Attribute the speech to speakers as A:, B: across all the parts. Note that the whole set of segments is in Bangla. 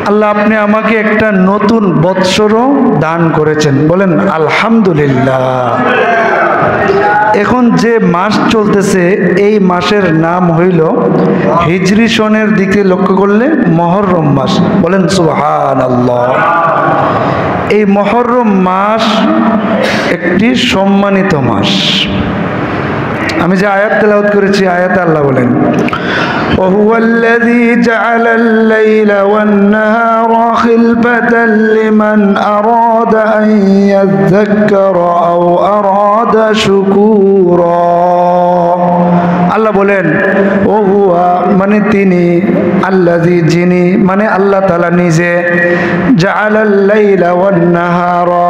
A: আল্লাহ আপনি আমাকে একটা নতুন বৎসরও দান করেছেন, বলেন আলহামদুলিল্লাহ। এখন যে মাস চলতেছে এই মাসের নাম হইল হিজরি সনের দিকে লক্ষ্য করলে মুহররম মাস, বলেন সুবহানাল্লাহ। এই মুহররম মাস একটি সম্মানিত মাস। আমি যে আয়াত তেলাওয়াত করেছি, আয়াতে আল্লাহ বলেন وهو الذي جعل الليل والنهار خلفة لمن أراد أن يذكر أو أراد شكورا। আল্লাহ বলেন ও হুয়া মানে তিনি, আল্লাযী যিনি মানে আল্লাহ তাআলা নিজে, জাআলাল লাইলা ওয়ান নাহারা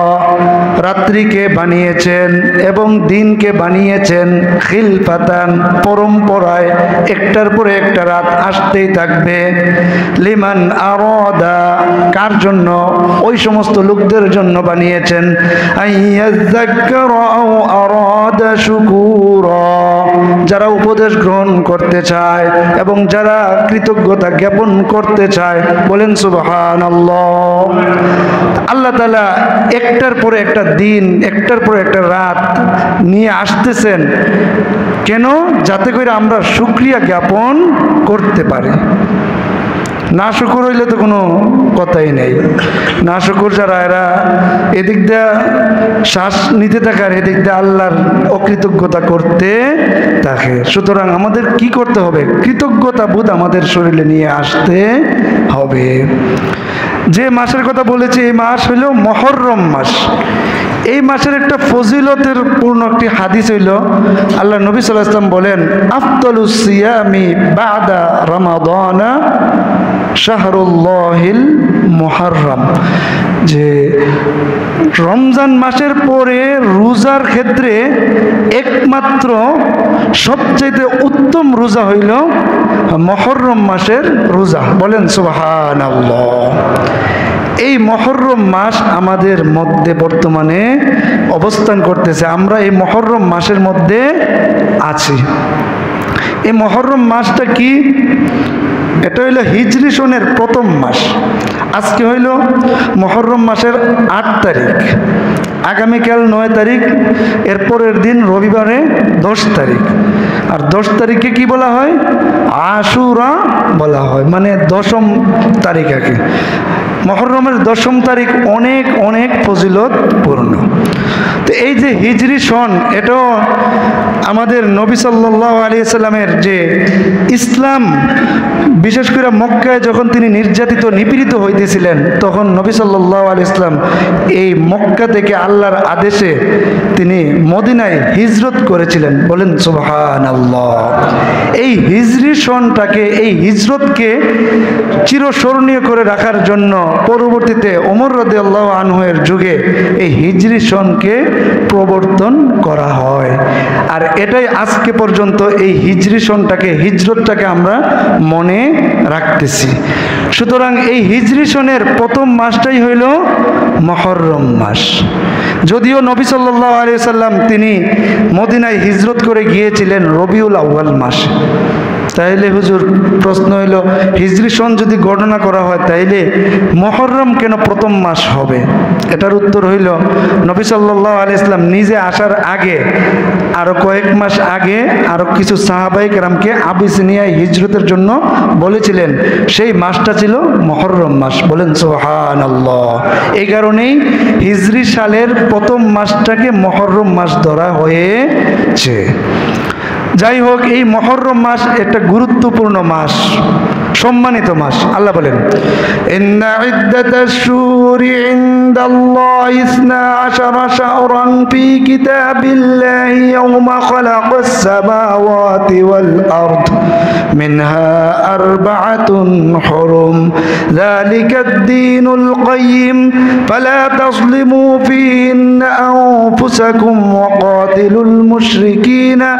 A: রাত্রিকে বানিয়েছেন এবং দিনকে বানিয়েছেন, খিলফাতান পরম্পরায় একটার পরে একটা রাত আসতেই থাকবে, লিমান আরাদা কার জন্য, ওই সমস্ত লোকদের জন্য বানিয়েছেন, আইয়াযাক্কারা আও আরাদা শুকুরা যারা উপদেশ গ্রহণ করতে চায় এবং যারা কৃতজ্ঞতা জ্ঞাপন করতে চায়, বলেন সুবহানাল্লাহ। আল্লাহ তাআলা একটার পরে একটা দিন একটার পরে একটা রাত নিয়ে আসতেছেন কেন? যাতে করে আমরা শুকরিয়া জ্ঞাপন করতে পারি। না শুকুর হইলে তো কোনো কথাই নেই। না শুকুর যারা এরা এদিক দিয়ে শ্বাস নিতে থাকে আর এদিক দিয়ে আল্লাহর অকৃতজ্ঞতা করতে থাকে। সুতরাং আমাদের কি করতে হবে? কৃতজ্ঞতা বোধ আমাদের শরীরে নিয়ে আসতে হবে। যে মাসের কথা বলেছি এই মাস হইল মুহররম মাস। এই মাসের একটা ফজিলতের পূর্ণ একটি হাদিস হইল, আল্লাহ নবী সাল্লাল্লাহু আলাইহি ওয়াসাল্লাম বলেন আফদালুস সিয়ামি বাদা রমাদানা শাহরুল্লাহিল মুহররম, যে রমজান মাসের পরে রোজার ক্ষেত্রে একমাত্র সবচেয়ে উত্তম রোজা হইল মুহররম মাসের রোজা, বলেন সুবহানাল্লাহ। এই মুহররম মাস আমাদের মধ্যে বর্তমানে অবস্থান করতেছে। আমরা এই মুহররম মাসের মধ্যে আছি। এই মুহররম মাসটা কি? এটা হইল হিজরি সনের প্রথম মাস। আজকে হইল মুহররম মাসের 8 তারিখ, আগামীকাল 9 তারিখ, এরপরের দিন রবিবারে 10 তারিখ। আর 10 তারিখে কি বলা হয়? আশুরা বলা হয়, মানে 10ম তারিখ আগে। মুহররমের 10ম তারিখ অনেক অনেক ফজিলতপূর্ণ। তো এই যে হিজরি সন, এটাও আমাদের নবী সাল্লাল্লাহু আলাইহি সাল্লামের যে ইসলাম, বিশেষ করে মক্কায় যখন তিনি নির্যাতিত নিপীড়িত হইতেছিলেন তখন নবী সাল্লাল্লাহু আলাইহি সাল্লাম এই মক্কা থেকে আল্লাহর আদেশে তিনি মদিনায় হিজরত করেছিলেন, বলেন সুবহানাল্লাহ। এই হিজরি সনটাকে, এই হিজরতকে চিরস্মরণীয় করে রাখার জন্য পরবর্তীতে ওমর রাদিয়াল্লাহু আনহু এর যুগে এই হিজরি সনকে প্রবর্তন করা হয়। আর এটাই আজকে পর্যন্ত এই হিজরি সনটাকে, হিজরতটাকে আমরা মনে রাখতেছি। সুতরাং এই হিজরি সনের প্রথম মাসটাই হইল মুহররম মাস। যদিও নবী সাল্লাল্লাহু আলাইহি সাল্লাম তিনি মদিনায় হিজরত করে গিয়েছিলেন রবিউল আউয়াল মাসে। তাইলে হুজুর প্রশ্ন হইল, হিজরি সন যদি গণনা করা হয় তাইলে মুহররম কেন প্রথম মাস হবে? এটার উত্তর হইল, নবী সাল্লাল্লাহু আলাইহি সাল্লাম নিজে আসার আগে আরো কয়েক মাস আগে আরো কিছু সাহাবায়ে কেরামকে আবিসিনিয়ায় হিজরতের জন্য বলেছিলেন। সেই মাসটা ছিল মুহররম মাস, বলেন সুবহানাল্লাহ। এই কারণেই হিজরি সালের প্রথম মাসটাকে মুহররম মাস ধরা হয়েছে। যাই হোক, এই মুহররম মাস একটা গুরুত্বপূর্ণ মাস, সম্মানিত মাস। আল্লাহ বলেন ইন্না ইদ্দাতাশ শুহুরি ইনদাল্লাহি 12 শাহরান ফি কিতাবিল্লাহি ইয়াওমা খালাকাস সামাওয়াতি ওয়াল আরদ মিনহা আরবাআতুন হুরুম যালিকাদ দীনুল কাইয়্যিম ফালা তাযলিমু ফীহিন্না আনফুসাকুম ওয়া কাতিলুল মুশরিকিনা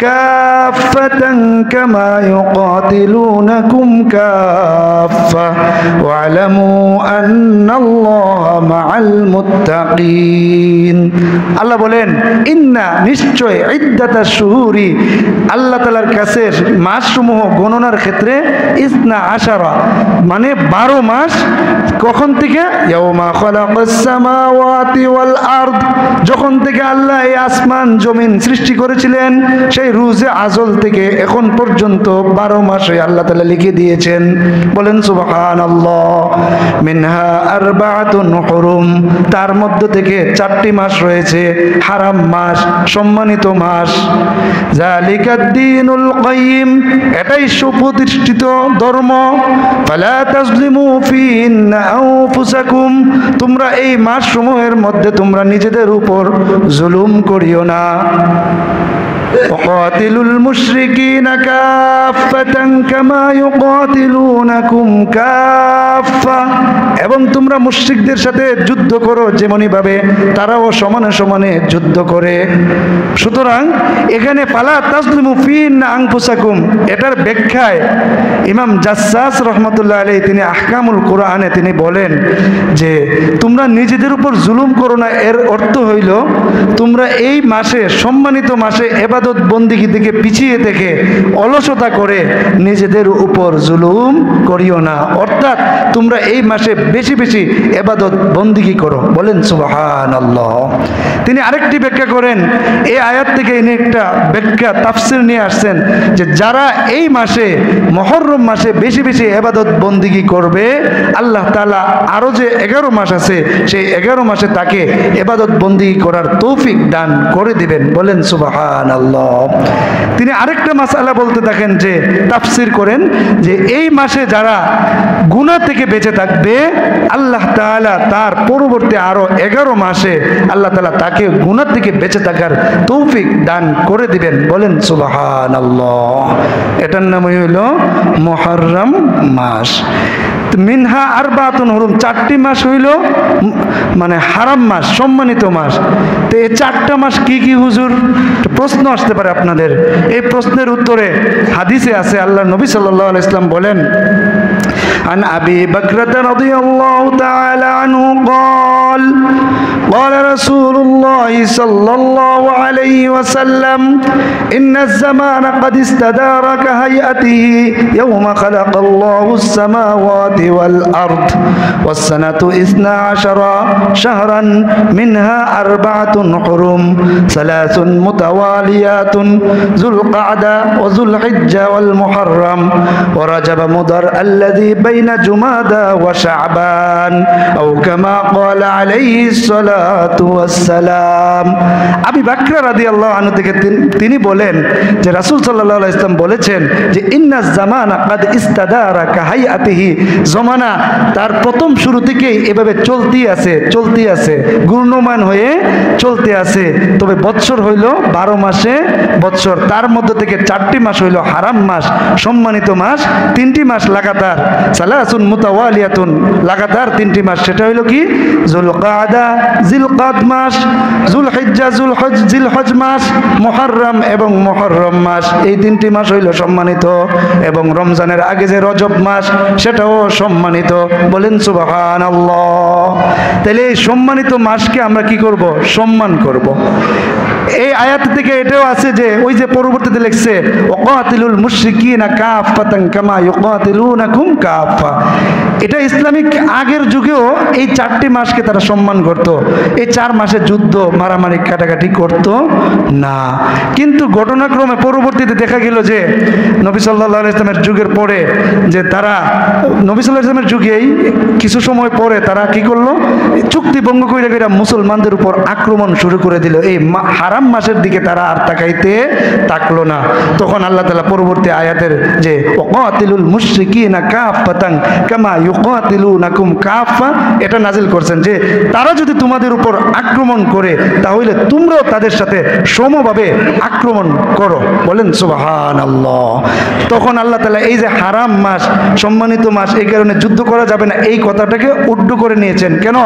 A: কাফাতান কামা ইউকাতিলুনাকুম কাফা ওয়ালামু আন্নাল্লাহা মাআল মুত্তাকিন। আল্লাহ বলেন ইন্না নিশ্চয়, ইদ্দাতাশ শুহুরি আল্লাহ তাআলার কাছে মাসসমূহ গণনার ক্ষেত্রে 12 মানে 12 মাস কখন থেকে? ইয়াউমা খালাকাস সামাওয়াতি ওয়াল আরদ, যখন থেকে আল্লাহ এই আসমান জমিন সৃষ্টি করেছিলেন সেই রুজে আজল থেকে এখন পর্যন্ত 12 মাসে আল্লাহ তাআলা লিখে দিয়েছেন। বলেন সুবহানাল্লাহ। মিনহা আরবাআতুন হুরুম, তার মধ্য থেকে 4টি মাস রয়েছে হারাম মাস, সম্মানিত মাস। যালিকাদ দ্বীনুল কাইয়্যিম, এটাই সুপ্রতিষ্ঠিত ধর্ম। ফালা তাজলিমু ফিহিন্না আনফুসাকুম, তোমরা এই মাসসমূহের মধ্যে তোমরা নিজেদের উপর জুলুম করিও না। وقاتلوا المشركين كافة كما يقاتلونكم كافة, এবং তোমরা মুশরিকদের সাথে যুদ্ধ করো যেমনি ভাবে তারাও সমানে সমানে যুদ্ধ করে। সুতরাং এখানে ফালা তাজলিমু ফিহিন্না আনফুসাকুম, এটার ব্যাখ্যায় ইমাম জাসসাস রহমতুল্লাহ আলাইহি তিনি আহকামুল কোরআনে তিনি বলেন যে তোমরা নিজেদের উপর জুলুম করো না, এর অর্থ হইল তোমরা এই মাসে, সম্মানিত মাসে ইবাদত বন্দিগি থেকে পিছিয়ে থেকে অলসতা করে নিজেদের উপর জুলুম করিও না, অর্থাৎ তোমরা এই মাসে বেশি বেশি ইবাদত বন্দিগি করো। বলেন সুবহানাল্লাহ। তিনি আরেকটি ব্যাখ্যা করেন, এই আয়াত থেকে ইনি একটা ব্যাখ্যা তাফসির নিয়ে আসছেন যে যারা এই মাসে মুহররম মাসে বেশি বেশি ইবাদত বন্দিগি করবে, আল্লাহ তাআলা আরো যে 11 মাস আছে সেই 11 মাসে তাকে ইবাদত বন্দিগি করার তৌফিক দান করে দিবেন। বলেন সুবহানাল্লাহ। তিনি আরেকটা মাসআলা বলতে থাকেন যে তাফসির করেন যে এই মাসে যারা গুনাহ থেকে বেঁচে থাকবে আল্লাহ তাআলা তার পরবর্তী আরো 11 মাসে আল্লাহ তাআলা তাকে গুনাহ থেকে বেঁচে থাকার তৌফিক দান করে দিবেন। বলেন সুবহানাল্লাহ। এটার নামই হলো মুহররম মাস। মিনহা আরবাতুন হুরুম, 4টি মাস হইল মানে হারাম মাস, সম্মানিত মাস। তো এই 4টা মাস কি কি হুজুর? প্রশ্ন আসতে পারে আপনাদের। এই প্রশ্নের উত্তরে হাদিসে আছে, আল্লাহ নবী সাল্লাল্লাহু আলাইহি ওয়াসাল্লাম বলেন, عن أبي بكرة رضي الله تعالى عنه قال قال رسول الله صلى الله عليه وسلم إن الزمان قد استدار كهيئته يوم خلق الله السماوات والأرض والسنة 12 شهرا منها 4 حرم 3 متواليات ذو القعدة وذو الحجة والمحرم ورجب مضر الذي بين جمادى وشعبان أو كما قال عليه الصلاة والسلام। আবু বকর রাদিয়াল্লাহু আনহু থেকে তিনি বলেন যে রাসূল সাল্লাল্লাহু আলাইহি ওয়াসাল্লাম বলেছেন যে ইন্নাজ জামানা কাদ ইস্তাদারা কাহাইয়াতিহি, জমানা তার প্রথম শুরু থেকেই এভাবে চলতি আছে ঘূর্ণমান হয়ে চলতে আছে। তবে বৎসর হইল 12 মাসে বৎসর, তার মধ্যে থেকে 4টি মাস হইল হারাম মাস, সম্মানিত মাস। 3টি মাস লাগাতার, সালাসুন মুতাওয়ালিয়াতুন, লাগাতার 3টি মাস। সেটা হইল কি? যুলকাদা, জিলকাদ মাস, যুলহিজ্জা, জিলহজ মাস, মুহররম এবং মুহররম মাস। এই 3টি মাস হইল সম্মানিত। এবং রমজানের আগে যে রজব মাস সেটাও সম্মানিত। বলেন সুবহানাল্লাহ। তাহলে এই সম্মানিত মাসকে আমরা কি করব? সম্মান করব। এই আয়াত থেকে এটাও আছে যে ওই যে পরবর্তীতে লিখছে ওয়াকাতিলুল মুশরিকিনা কাফাতান কামা ইউকাতিলুনাকুম কাফা, এটা ইসলামিক আগের যুগেও এই 4টি মাসকে তারা সম্মান করত। এই 4 মাসে যুদ্ধ মারামারি কাটাকাটি করত না। কিন্তু ঘটনাক্রমে পরবর্তীতে দেখা গেল যে নবী সাল্লাল্লাহু আলাইহি ওয়াসাল্লামের যুগের পরে যে তারা নবী সাল্লাল্লাহু আলাইহি ওয়াসাল্লামের যুগেই কিছু সময় পরে তারা কি করলো? চুক্তি ভঙ্গ করে মুসলমানদের উপর আক্রমণ শুরু করে দিল। এই হারাম মাসের দিকে তারা আর তাকলো না। তখন আল্লাহ তাআলা পরবর্তী আয়াতের যে ওয়াকাতিলুল মুশরিকিনা কাফাতান কামা ইউকাতিলুনাকুম কাফা, এটা নাজিল করছেন যে তারা যদি তোমাদের উপর আক্রমণ করে তাহলে তোমরাও তাদের সাথে সমভাবে আক্রমণ করো। বলেন সুবহানাল্লাহ। তখন আল্লাহ তাআলা এই যে হারাম মাস, সম্মানিত মাস, এই কারণে যুদ্ধ করা যাবে না এই কথাটাকে উড্ড করে নিয়েছেন। কেন?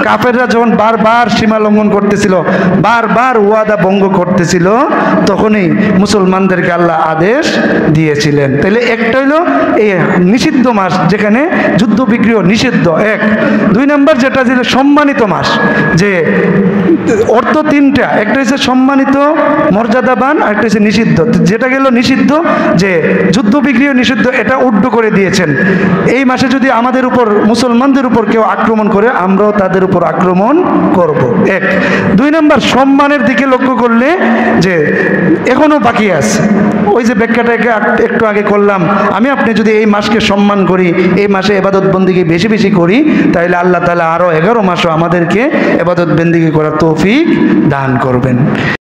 A: কাফেররা যখন বারবার সীমা লঙ্ঘন করতেছিল, বারবার ওয়াদা ভঙ্গ করতেছিল, তখনই মুসলমানদেরকে আল্লাহ আদেশ দিয়েছিলেন। তাহলে একটা হইলো এই নিষিদ্ধ মাস যেখানে যুদ্ধ যুদ্ধ বিগ্রহ নিষিদ্ধ এক। 2 নম্বর যেটা ছিল সম্মানিত মাস, যে অর্থ 3টা, একটা হচ্ছে সম্মানিত মর্যাদাবান, আর একটা হচ্ছে নিষিদ্ধ। যেটা গেল নিষিদ্ধ, যে যুদ্ধ বিগ্রহ নিষিদ্ধ, এটা উড্ড করে দিয়েছেন। এই মাসে যদি আমাদের উপর, মুসলমানদের উপর কেউ আক্রমণ করে, আমরাও তাদের উপর আক্রমণ করব, এক। 2 নম্বর সম্মানের দিকে লক্ষ্য করলে যে এখনো বাকি আছে, ওই যে ব্যাখ্যাটা একটু আগে করলাম, আমি আপনি যদি এই মাসকে সম্মান করি, এই মাসে ইবাদত বন্দেগী বেশি বেশি করি, তাহলে আল্লাহ তাআলা আরো 11 মাসও আমাদেরকে ইবাদত বন্দেগী করার তৌফিক দান করবেন।